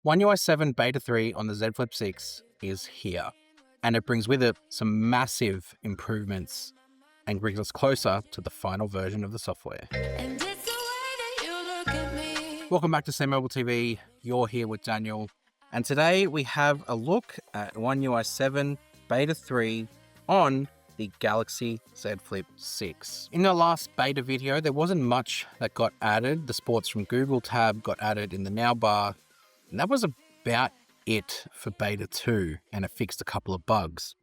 One UI 7 Beta 3 on the Z Flip 6 is here, and it brings with it some massive improvements and brings us closer to the final version of the software. Welcome back to SamMobile TV. You're here with Daniel, and today we have a look at One UI 7 Beta 3 on the Galaxy Z Flip 6. In the last beta video, there wasn't much that got added. The Sports from Google tab got added in the Now bar, and that was about it for Beta 2, and it fixed a couple of bugs.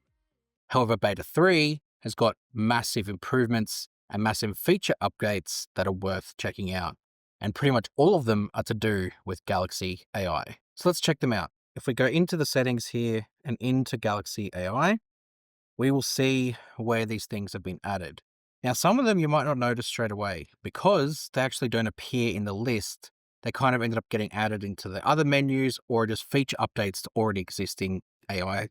However, Beta 3 has got massive improvements and massive feature updates that are worth checking out. And pretty much all of them are to do with Galaxy AI. So let's check them out. If we go into the settings here and into Galaxy AI, we will see where these things have been added. Now, some of them you might not notice straight away because they actually don't appear in the list. They kind of ended up getting added into the other menus or just feature updates to already existing AI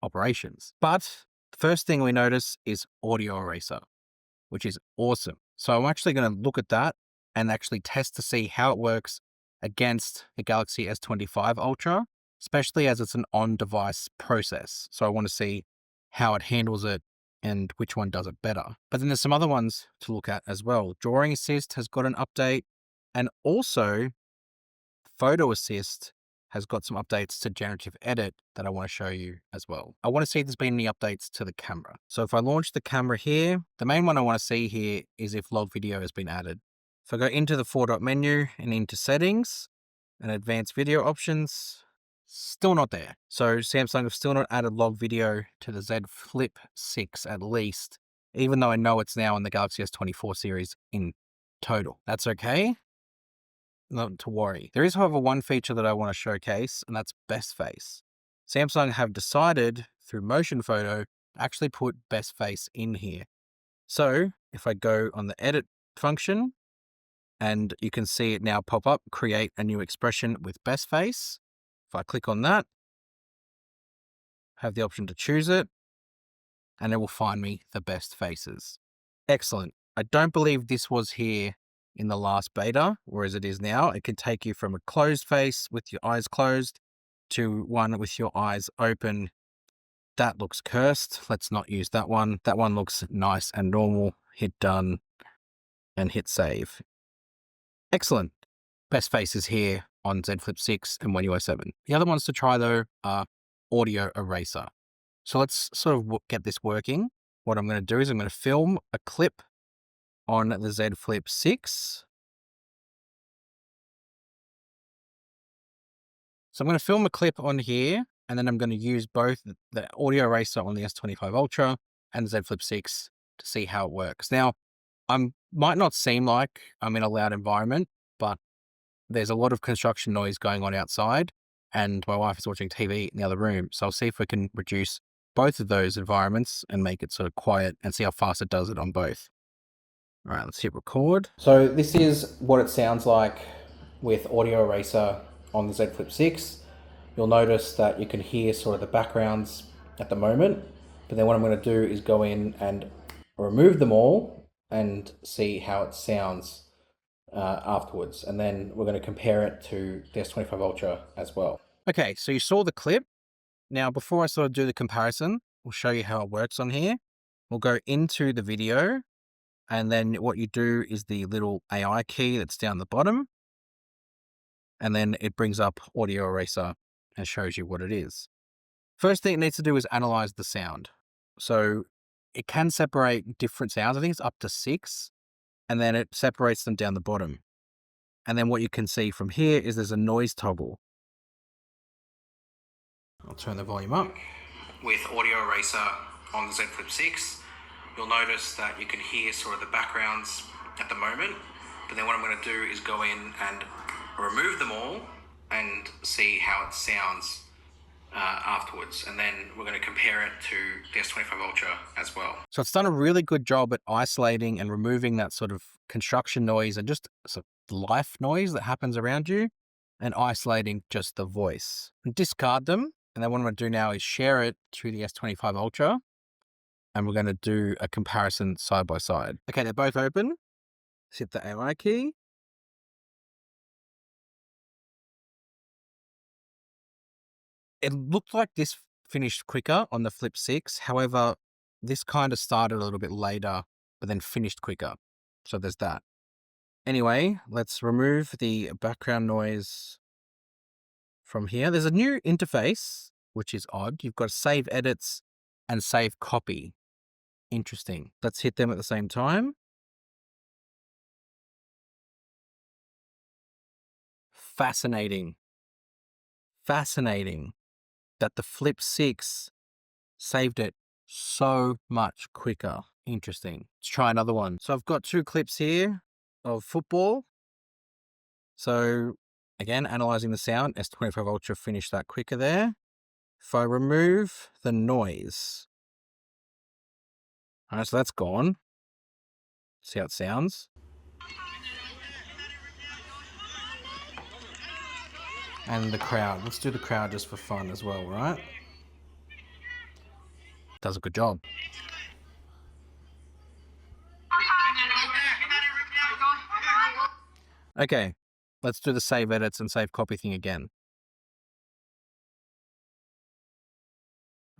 operations. But the first thing we notice is audio eraser, which is awesome. So I'm actually going to look at that and actually test to see how it works against the Galaxy S25 Ultra, especially as it's an on-device process. So I want to see how it handles it and which one does it better. But then there's some other ones to look at as well. Drawing Assist has got an update, and also Photo Assist has got some updates to Generative Edit that I want to show you as well. I want to see if there's been any updates to the camera. So if I launch the camera here, the main one I want to see here is if log video has been added. If I go into the four-dot menu and into settings and advanced video options, still not there. So Samsung have still not added log video to the Z Flip 6 at least, even though I know it's now in the Galaxy S24 series in total. That's okay. Not to worry. There is, however, one feature that I want to showcase, and that's Best Face. Samsung have decided through Motion Photo to actually put Best Face in here. So if I go on the edit function, and you can see it now pop up, create a new expression with Best Face. If I click on that, have the option to choose it, and it will find me the best faces. Excellent. I don't believe this was here in the last beta, whereas it is now. It can take you from a closed face with your eyes closed to one with your eyes open. That looks cursed. Let's not use that one. That one looks nice and normal. Hit done and hit save. Excellent. Best faces here on Z Flip 6 and One UI 7. The other ones to try though are audio eraser. So let's sort of get this working. What I'm going to do is I'm going to film a clip on the Z Flip 6. So I'm going to film a clip on here, and then I'm going to use both the audio eraser on the S25 Ultra and the Z Flip 6 to see how it works. Now, might not seem like I'm in a loud environment, but there's a lot of construction noise going on outside, and my wife is watching TV in the other room. So I'll see if we can reduce both of those environments and make it sort of quiet and see how fast it does it on both. All right, let's hit record. So this is what it sounds like with audio eraser on the Z Flip 6. You'll notice that you can hear sort of the backgrounds at the moment, but then what I'm going to do is go in and remove them all and see how it sounds afterwards. And then we're going to compare it to the S25 Ultra as well. Okay, so you saw the clip. Now, before I sort of do the comparison, we'll show you how it works on here. We'll go into the video, and then what you do is the little AI key that's down the bottom, and then it brings up audio eraser and shows you what it is. First thing it needs to do is analyze the sound. So it can separate different sounds. I think it's up to 6, and then it separates them down the bottom. And then what you can see from here is there's a noise toggle. I'll turn the volume up. With audio eraser on the Z Flip 6, you'll notice that you can hear sort of the backgrounds at the moment, but then what I'm going to do is go in and remove them all and see how it sounds afterwards, and then we're going to compare it to the S25 Ultra as well. So it's done a really good job at isolating and removing that sort of construction noise and just sort of life noise that happens around you, and isolating just the voice. And discard them, and then what I'm going to do now is share it to the S25 Ultra, and we're going to do a comparison side by side. Okay, they're both open. Hit the AI key. It looked like this finished quicker on the Flip 6. However, this kind of started a little bit later, but then finished quicker. So there's that. Anyway, let's remove the background noise from here. There's a new interface, which is odd. You've got save edits and save copy. Interesting. Let's hit them at the same time. Fascinating. Fascinating that the Flip 6 saved it so much quicker. Interesting. Let's try another one. So I've got 2 clips here of football. So again, analyzing the sound, S25 Ultra finished that quicker there. If I remove the noise, all right, so that's gone. See how it sounds. And the crowd. Let's do the crowd just for fun as well, right? Does a good job. Okay, let's do the save edits and save copy thing again.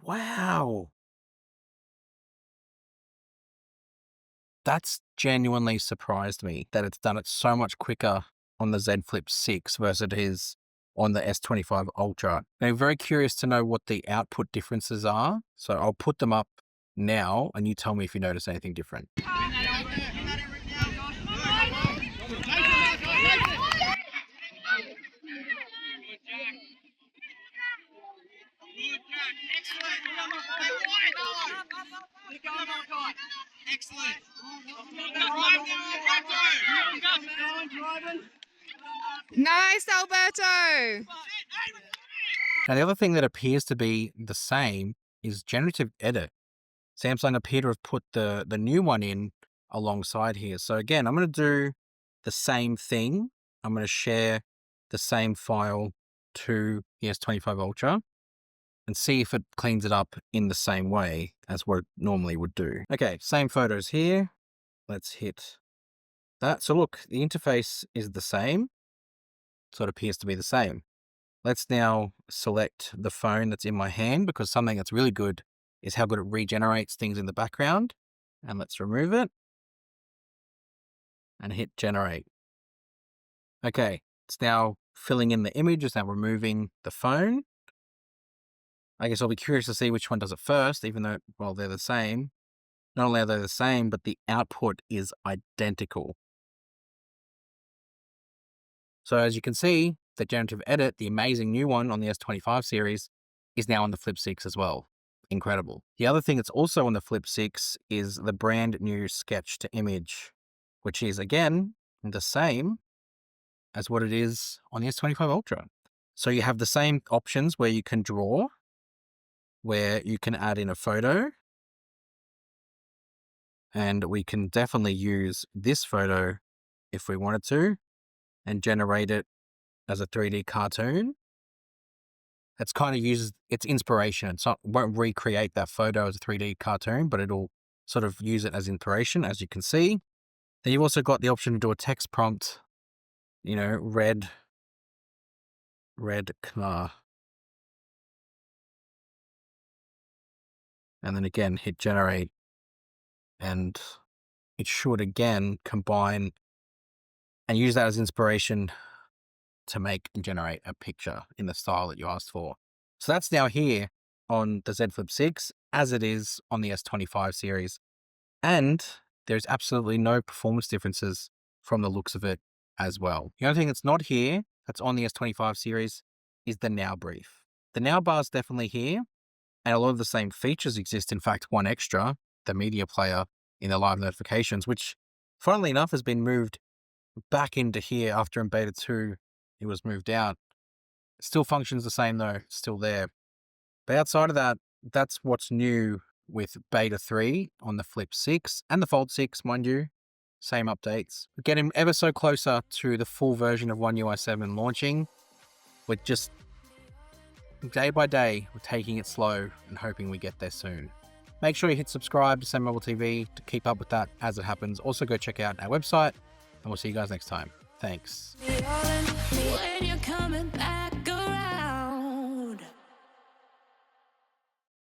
Wow. That's genuinely surprised me that it's done it so much quicker on the Z Flip 6 versus it is on the S25 Ultra. Now, I'm very curious to know what the output differences are. So I'll put them up now and you tell me if you notice anything different. Excellent. Nice, Alberto. Now, the other thing that appears to be the same is Generative Edit. Samsung appear to have put the new one in alongside here. So again, I'm going to do the same thing. I'm going to share the same file to the S25 Ultra and see if it cleans it up in the same way as what it normally would do. Okay, same photos here. Let's hit that. So look, the interface is the same. So it appears to be the same. Let's now select the phone that's in my hand because something that's really good is how good it regenerates things in the background. And let's remove it and hit generate. Okay, it's now filling in the image. It's now removing the phone. I guess I'll be curious to see which one does it first, even though, well, they're the same. Not only are they the same, but the output is identical. So as you can see, the Generative Edit, the amazing new one on the S25 series, is now on the Flip 6 as well. Incredible. The other thing that's also on the Flip 6 is the brand new sketch to image, which is, again, the same as what it is on the S25 Ultra. So you have the same options where you can draw, where you can add in a photo, and we can definitely use this photo if we wanted to and generate it as a 3D cartoon. That's kind of uses its inspiration. It won't recreate that photo as a 3D cartoon, but it'll sort of use it as inspiration, as you can see. Then you've also got the option to do a text prompt, you know, red car. And then again, hit generate. And it should again combine and use that as inspiration to make and generate a picture in the style that you asked for. So that's now here on the Z Flip 6 as it is on the S25 series. And there's absolutely no performance differences from the looks of it as well. The only thing that's not here, that's on the S25 series, is the Now brief. The Now bar is definitely here, and a lot of the same features exist. In fact, one extra, the media player in the live notifications, which funnily enough has been moved back into here after in beta 2 it was moved out. It still functions the same though, it's still there. But outside of that, that's what's new with beta 3 on the Flip 6 and the Fold 6, mind you. Same updates. We're getting ever so closer to the full version of One UI 7 launching. We're just day by day, we're taking it slow and hoping we get there soon. Make sure you hit subscribe to SamMobile TV to keep up with that as it happens. Also go check out our website and we'll see you guys next time. Thanks. When you're coming back